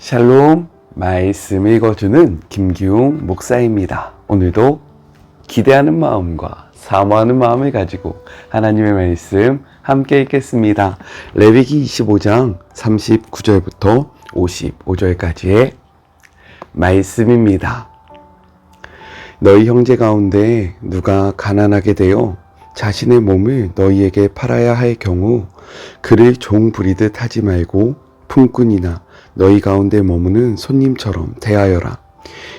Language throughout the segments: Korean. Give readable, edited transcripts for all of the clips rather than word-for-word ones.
샬롬, 말씀 읽어주는 김기웅 목사입니다. 오늘도 기대하는 마음과 사모하는 마음을 가지고 하나님의 말씀 함께 읽겠습니다. 레위기 25장 39절부터 55절까지의 말씀입니다. 너희 형제 가운데 누가 가난하게 되어 자신의 몸을 너희에게 팔아야 할 경우 그를 종 부리듯 하지 말고 품꾼이나 너희 가운데 머무는 손님처럼 대하여라.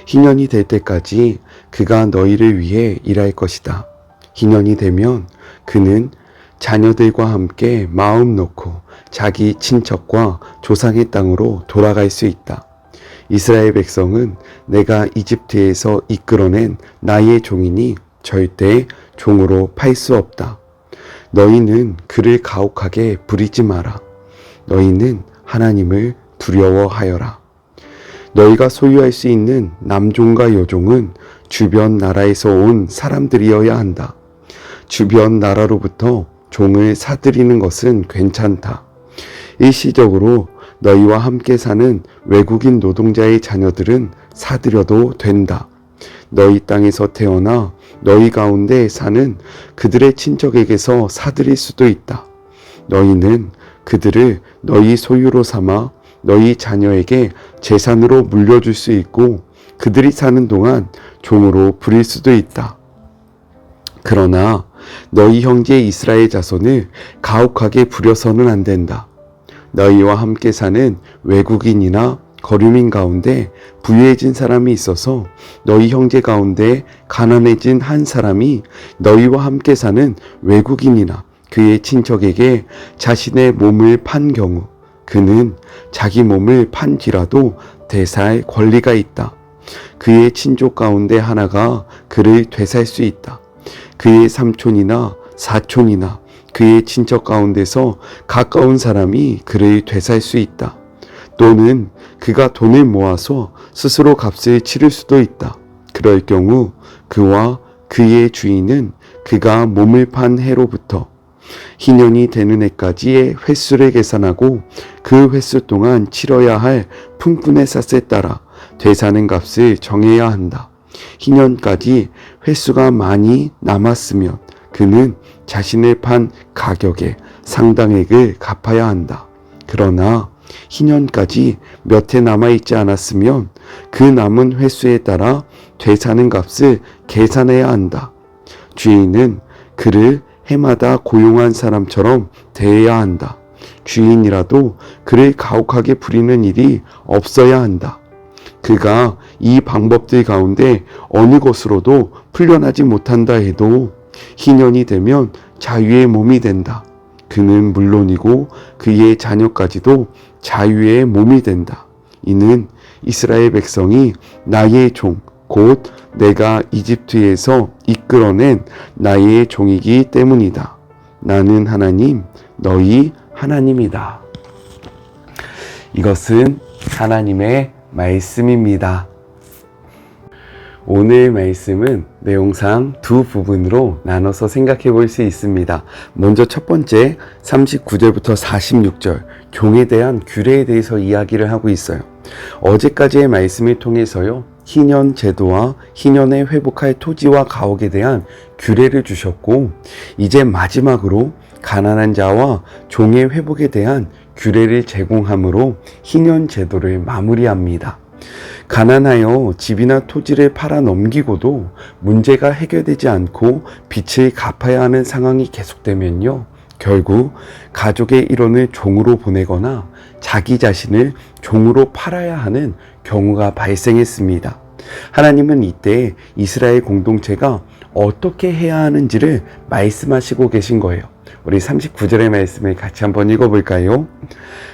희년이 될 때까지 그가 너희를 위해 일할 것이다. 희년이 되면 그는 자녀들과 함께 마음 놓고 자기 친척과 조상의 땅으로 돌아갈 수 있다. 이스라엘 백성은 내가 이집트에서 이끌어낸 나의 종이니 절대 종으로 팔 수 없다. 너희는 그를 가혹하게 부리지 마라. 너희는 하나님을 두려워하여라. 너희가 소유할 수 있는 남종과 여종은 주변 나라에서 온 사람들이어야 한다. 주변 나라로부터 종을 사들이는 것은 괜찮다. 일시적으로 너희와 함께 사는 외국인 노동자의 자녀들은 사들여도 된다. 너희 땅에서 태어나 너희 가운데 사는 그들의 친척에게서 사들일 수도 있다. 너희는 그들을 너희 소유로 삼아 너희 자녀에게 재산으로 물려줄 수 있고 그들이 사는 동안 종으로 부릴 수도 있다. 그러나 너희 형제 이스라엘 자손을 가혹하게 부려서는 안 된다. 너희와 함께 사는 외국인이나 거류민 가운데 부유해진 사람이 있어서 너희 형제 가운데 가난해진 한 사람이 너희와 함께 사는 외국인이나 그의 친척에게 자신의 몸을 판 경우 그는 자기 몸을 판 뒤라도 되살 권리가 있다. 그의 친족 가운데 하나가 그를 되살 수 있다. 그의 삼촌이나 사촌이나 그의 친척 가운데서 가까운 사람이 그를 되살 수 있다. 또는 그가 돈을 모아서 스스로 값을 치를 수도 있다. 그럴 경우 그와 그의 주인은 그가 몸을 판 해로부터 희년이 되는 해까지의 횟수를 계산하고 그 횟수 동안 치러야 할 품꾼의 삿에 따라 되사는 값을 정해야 한다. 희년까지 횟수가 많이 남았으면 그는 자신을 판 가격의 상당액을 갚아야 한다. 그러나 희년까지 몇 해 남아있지 않았으면 그 남은 횟수에 따라 되사는 값을 계산해야 한다. 주인은 그를 해마다 고용한 사람처럼 대해야 한다. 주인이라도 그를 가혹하게 부리는 일이 없어야 한다. 그가 이 방법들 가운데 어느 것으로도 풀려나지 못한다 해도 희년이 되면 자유의 몸이 된다. 그는 물론이고 그의 자녀까지도 자유의 몸이 된다. 이는 이스라엘 백성이 나의 종, 곧 내가 이집트에서 이끌어낸 나의 종이기 때문이다. 나는 하나님, 너희 하나님이다. 이것은 하나님의 말씀입니다. 오늘 말씀은 내용상 두 부분으로 나눠서 생각해 볼 수 있습니다. 먼저 첫 번째 39절부터 46절 종에 대한 규례에 대해서 이야기를 하고 있어요. 어제까지의 말씀을 통해서요. 희년 제도와 희년에 회복할 토지와 가옥에 대한 규례를 주셨고 이제 마지막으로 가난한 자와 종의 회복에 대한 규례를 제공함으로 희년 제도를 마무리합니다. 가난하여 집이나 토지를 팔아 넘기고도 문제가 해결되지 않고 빚을 갚아야 하는 상황이 계속되면요. 결국 가족의 일원을 종으로 보내거나 자기 자신을 종으로 팔아야 하는 경우가 발생했습니다. 하나님은 이때 이스라엘 공동체가 어떻게 해야 하는지를 말씀하시고 계신 거예요. 우리 39절의 말씀을 같이 한번 읽어볼까요?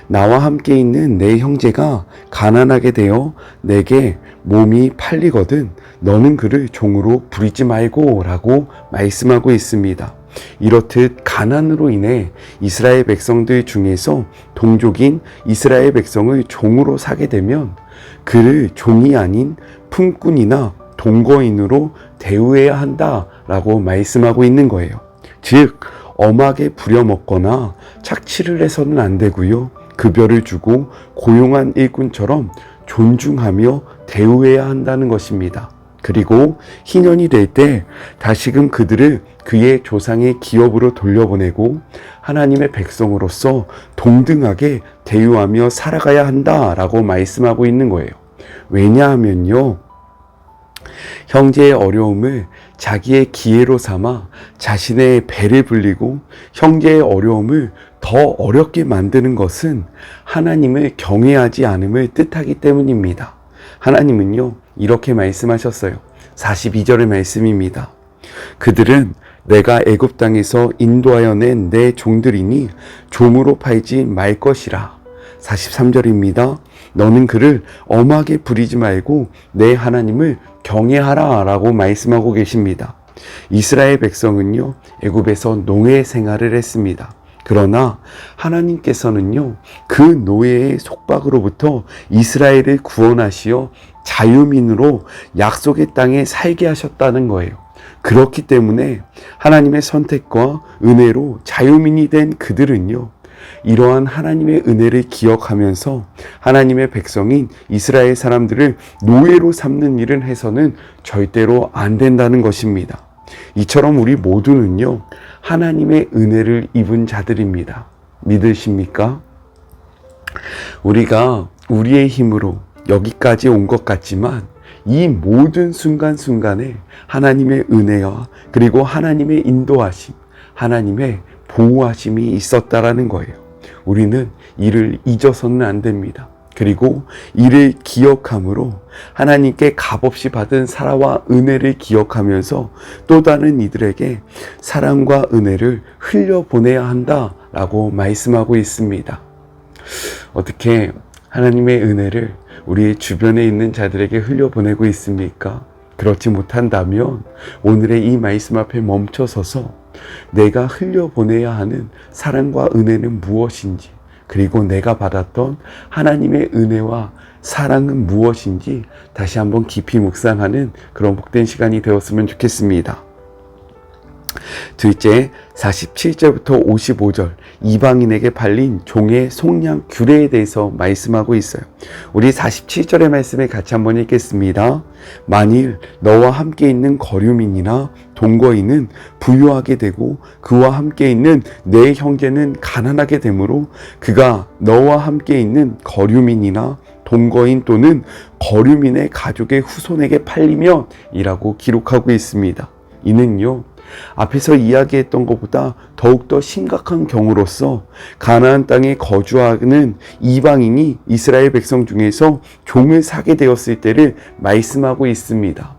나와 함께 있는 내 형제가 가난하게 되어 내게 몸이 팔리거든 너는 그를 종으로 부리지 말고 라고 말씀하고 있습니다. 이렇듯 가난으로 인해 이스라엘 백성들 중에서 동족인 이스라엘 백성을 종으로 사게 되면 그를 종이 아닌 품꾼이나 동거인으로 대우해야 한다라고 말씀하고 있는 거예요. 즉 엄하게 부려먹거나 착취를 해서는 안 되고요. 급여를 주고 고용한 일꾼처럼 존중하며 대우해야 한다는 것입니다. 그리고 희년이 될 때 다시금 그들을 그의 조상의 기업으로 돌려보내고 하나님의 백성으로서 동등하게 대우하며 살아가야 한다라고 말씀하고 있는 거예요. 왜냐하면요, 형제의 어려움을 자기의 기회로 삼아 자신의 배를 불리고 형제의 어려움을 더 어렵게 만드는 것은 하나님을 경외하지 않음을 뜻하기 때문입니다. 하나님은요, 이렇게 말씀하셨어요. 42절의 말씀입니다. 그들은 내가 애굽 땅에서 인도하여 낸 내 종들이니 종으로 팔지 말 것이라. 43절입니다. 너는 그를 엄하게 부리지 말고 내 하나님을 경외하라 라고 말씀하고 계십니다. 이스라엘 백성은요, 애굽에서 노예 생활을 했습니다. 그러나 하나님께서는요, 그 노예의 속박으로부터 이스라엘을 구원하시어 자유민으로 약속의 땅에 살게 하셨다는 거예요. 그렇기 때문에 하나님의 선택과 은혜로 자유민이 된 그들은요, 이러한 하나님의 은혜를 기억하면서 하나님의 백성인 이스라엘 사람들을 노예로 삼는 일은 해서는 절대로 안 된다는 것입니다. 이처럼 우리 모두는요, 하나님의 은혜를 입은 자들입니다. 믿으십니까? 우리가 우리의 힘으로 여기까지 온 것 같지만 이 모든 순간순간에 하나님의 은혜와 그리고 하나님의 인도하심, 하나님의 보호하심이 있었다라는 거예요. 우리는 이를 잊어서는 안 됩니다. 그리고 이를 기억함으로 하나님께 값없이 받은 사랑과 은혜를 기억하면서 또 다른 이들에게 사랑과 은혜를 흘려보내야 한다라고 말씀하고 있습니다. 어떻게 하나님의 은혜를 우리 주변에 있는 자들에게 흘려보내고 있습니까? 그렇지 못한다면 오늘의 이 말씀 앞에 멈춰서서 내가 흘려보내야 하는 사랑과 은혜는 무엇인지, 그리고 내가 받았던 하나님의 은혜와 사랑은 무엇인지 다시 한번 깊이 묵상하는 그런 복된 시간이 되었으면 좋겠습니다. 둘째, 47절부터 55절 이방인에게 팔린 종의 속량 규례에 대해서 말씀하고 있어요. 우리 47절의 말씀을 같이 한번 읽겠습니다. 만일 너와 함께 있는 거류민이나 동거인은 부유하게 되고 그와 함께 있는 내 형제는 가난하게 되므로 그가 너와 함께 있는 거류민이나 동거인 또는 거류민의 가족의 후손에게 팔리면 이라고 기록하고 있습니다. 이는요, 앞에서 이야기했던 것보다 더욱더 심각한 경우로서 가나안 땅에 거주하는 이방인이 이스라엘 백성 중에서 종을 사게 되었을 때를 말씀하고 있습니다.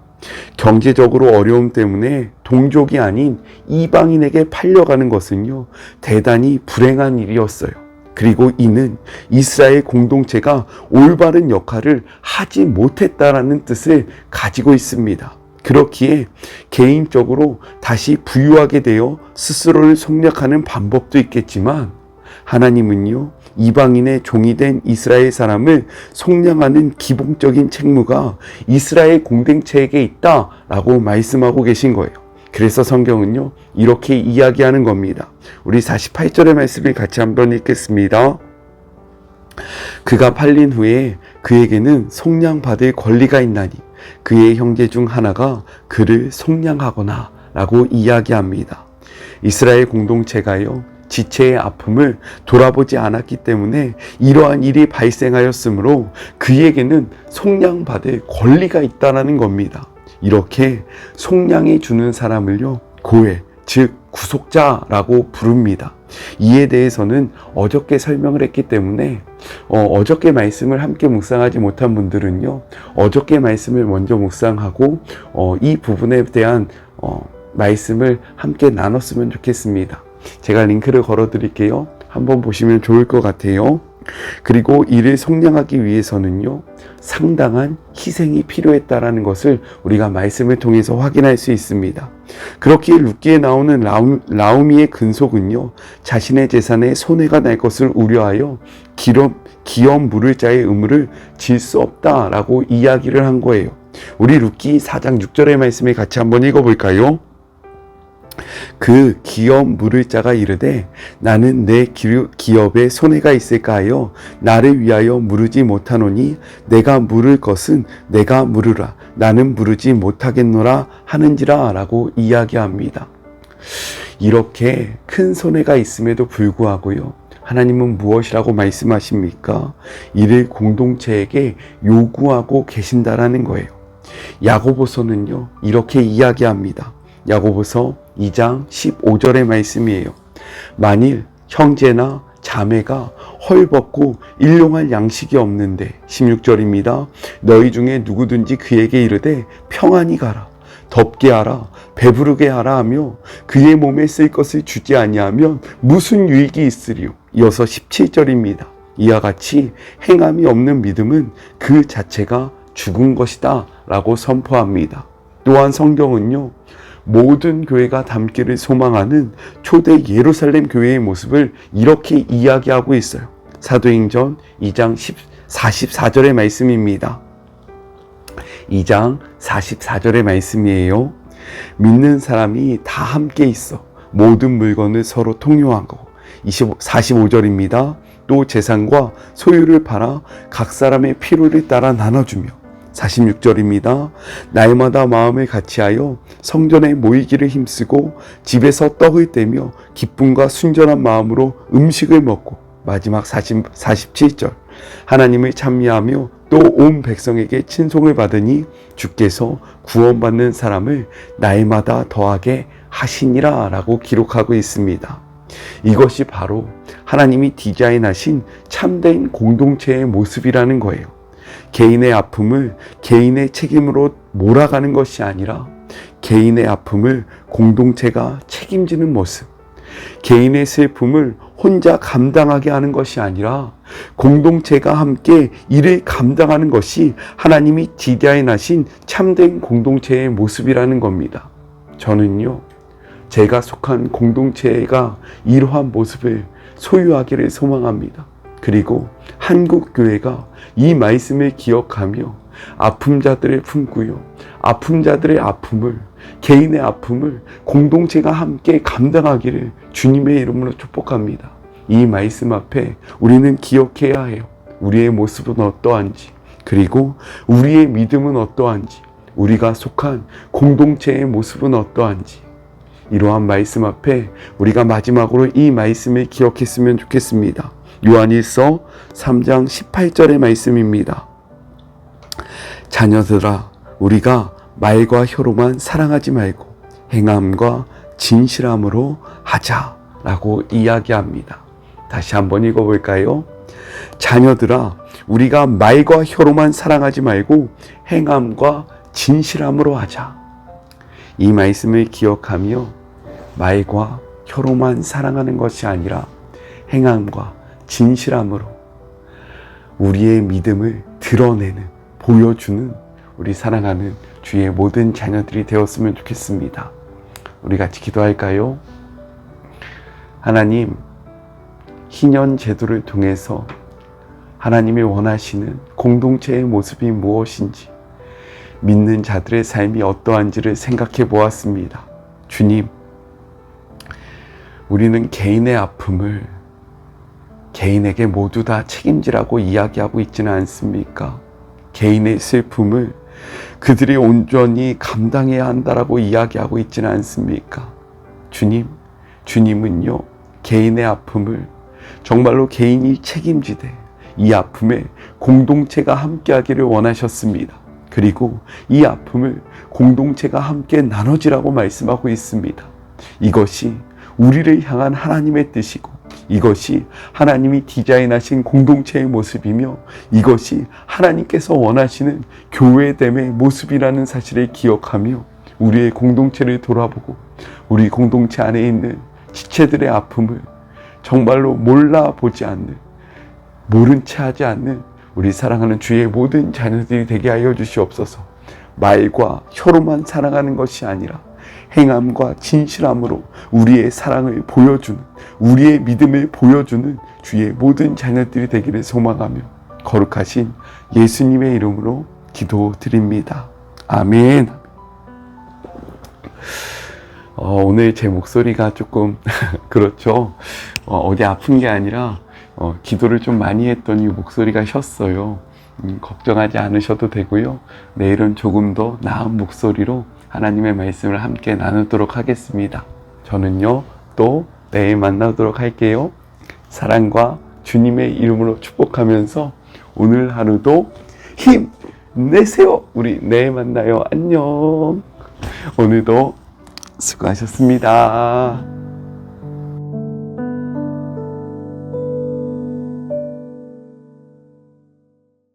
경제적으로 어려움 때문에 동족이 아닌 이방인에게 팔려가는 것은요, 대단히 불행한 일이었어요. 그리고 이는 이스라엘 공동체가 올바른 역할을 하지 못했다라는 뜻을 가지고 있습니다. 그렇기에 개인적으로 다시 부유하게 되어 스스로를 속량하는 방법도 있겠지만 하나님은요, 이방인의 종이 된 이스라엘 사람을 속량하는 기본적인 책무가 이스라엘 공동체에게 있다라고 말씀하고 계신 거예요. 그래서 성경은요, 이렇게 이야기하는 겁니다. 우리 48절의 말씀을 같이 한번 읽겠습니다. 그가 팔린 후에 그에게는 속량받을 권리가 있나니 그의 형제 중 하나가 그를 속량하거나 라고 이야기합니다. 이스라엘 공동체가요, 지체의 아픔을 돌아보지 않았기 때문에 이러한 일이 발생하였으므로 그에게는 속량받을 권리가 있다는 겁니다. 이렇게 속량해 주는 사람을요, 고해, 즉 구속자라고 부릅니다. 이에 대해서는 어저께 설명을 했기 때문에 어저께 말씀을 함께 묵상하지 못한 분들은요, 어저께 말씀을 먼저 묵상하고 이 부분에 대한 말씀을 함께 나눴으면 좋겠습니다. 제가 링크를 걸어 드릴게요. 한번 보시면 좋을 것 같아요. 그리고 이를 속량하기 위해서는요, 상당한 희생이 필요했다라는 것을 우리가 말씀을 통해서 확인할 수 있습니다. 그렇기에 룻기에 나오는 나오미의 근속은요, 자신의 재산에 손해가 날 것을 우려하여 기업 물을 자의 의무를 질 수 없다라고 이야기를 한 거예요. 우리 룻기 4장 6절의 말씀을 같이 한번 읽어볼까요? 그 기업 물을 자가 이르되 나는 내 기업에 손해가 있을까 하여 나를 위하여 물으지 못하노니 내가 물을 것은 내가 물으라 나는 물으지 못하겠노라 하는지라 라고 이야기합니다. 이렇게 큰 손해가 있음에도 불구하고요, 하나님은 무엇이라고 말씀하십니까? 이를 공동체에게 요구하고 계신다라는 거예요. 야고보서는요, 이렇게 이야기합니다. 야고보서 2장 15절의 말씀이에요. 만일 형제나 자매가 헐벗고 일용할 양식이 없는데, 16절입니다. 너희 중에 누구든지 그에게 이르되 평안히 가라, 덥게 하라, 배부르게 하라 하며 그의 몸에 쓸 것을 주지 아니하면 무슨 유익이 있으리요. 이어서 17절입니다. 이와 같이 행함이 없는 믿음은 그 자체가 죽은 것이다 라고 선포합니다. 또한 성경은요, 모든 교회가 닮기를 소망하는 초대 예루살렘 교회의 모습을 이렇게 이야기하고 있어요. 사도행전 2장 44절의 말씀입니다. 2장 44절의 말씀이에요. 믿는 사람이 다 함께 있어 모든 물건을 서로 통용하고, 45절입니다. 또 재산과 소유를 팔아 각 사람의 필요를 따라 나눠주며, 46절입니다. 날마다 마음을 같이하여 성전에 모이기를 힘쓰고 집에서 떡을 떼며 기쁨과 순전한 마음으로 음식을 먹고, 마지막 47절. 하나님을 찬미하며 또 온 백성에게 친송을 받으니 주께서 구원받는 사람을 날마다 더하게 하시니라 라고 기록하고 있습니다. 이것이 바로 하나님이 디자인하신 참된 공동체의 모습이라는 거예요. 개인의 아픔을 개인의 책임으로 몰아가는 것이 아니라 개인의 아픔을 공동체가 책임지는 모습, 개인의 슬픔을 혼자 감당하게 하는 것이 아니라 공동체가 함께 이를 감당하는 것이 하나님이 디자인하신 참된 공동체의 모습이라는 겁니다. 저는요, 제가 속한 공동체가 이러한 모습을 소유하기를 소망합니다. 그리고 한국교회가 이 말씀을 기억하며 아픔 자들을 품고요, 아픔 자들의 아픔을, 개인의 아픔을 공동체가 함께 감당하기를 주님의 이름으로 축복합니다. 이 말씀 앞에 우리는 기억해야 해요. 우리의 모습은 어떠한지, 그리고 우리의 믿음은 어떠한지, 우리가 속한 공동체의 모습은 어떠한지, 이러한 말씀 앞에 우리가 마지막으로 이 말씀을 기억했으면 좋겠습니다. 요한일서 3장 18절의 말씀입니다. 자녀들아, 우리가 말과 혀로만 사랑하지 말고 행함과 진실함으로 하자라고 이야기합니다. 다시 한번 읽어볼까요? 자녀들아, 우리가 말과 혀로만 사랑하지 말고 행함과 진실함으로 하자. 이 말씀을 기억하며 말과 혀로만 사랑하는 것이 아니라 행함과 진실함으로 우리의 믿음을 드러내는, 보여주는 우리 사랑하는 주의 모든 자녀들이 되었으면 좋겠습니다. 우리 같이 기도할까요? 하나님, 희년 제도를 통해서 하나님이 원하시는 공동체의 모습이 무엇인지, 믿는 자들의 삶이 어떠한지를 생각해 보았습니다. 주님, 우리는 개인의 아픔을 개인에게 모두 다 책임지라고 이야기하고 있지는 않습니까? 개인의 슬픔을 그들이 온전히 감당해야 한다라고 이야기하고 있지는 않습니까? 주님, 주님은요, 개인의 아픔을 정말로 개인이 책임지되 이 아픔에 공동체가 함께하기를 원하셨습니다. 그리고 이 아픔을 공동체가 함께 나눠지라고 말씀하고 있습니다. 이것이 우리를 향한 하나님의 뜻이고, 이것이 하나님이 디자인하신 공동체의 모습이며, 이것이 하나님께서 원하시는 교회됨의 모습이라는 사실을 기억하며 우리의 공동체를 돌아보고 우리 공동체 안에 있는 지체들의 아픔을 정말로 몰라보지 않는, 모른 채 하지 않는 우리 사랑하는 주의 모든 자녀들이 되게 하여 주시옵소서. 말과 혀로만 사랑하는 것이 아니라 행함과 진실함으로 우리의 사랑을 보여주는, 우리의 믿음을 보여주는 주의 모든 자녀들이 되기를 소망하며 거룩하신 예수님의 이름으로 기도드립니다. 아멘. 오늘 제 목소리가 조금 그렇죠. 어디 아픈 게 아니라 기도를 좀 많이 했더니 목소리가 쉬었어요. 걱정하지 않으셔도 되고요. 내일은 조금 더 나은 목소리로 하나님의 말씀을 함께 나누도록 하겠습니다. 저는요, 또 내일 만나도록 할게요. 사랑과 주님의 이름으로 축복하면서 오늘 하루도 힘 내세요. 우리 내일 만나요. 안녕. 오늘도 수고하셨습니다.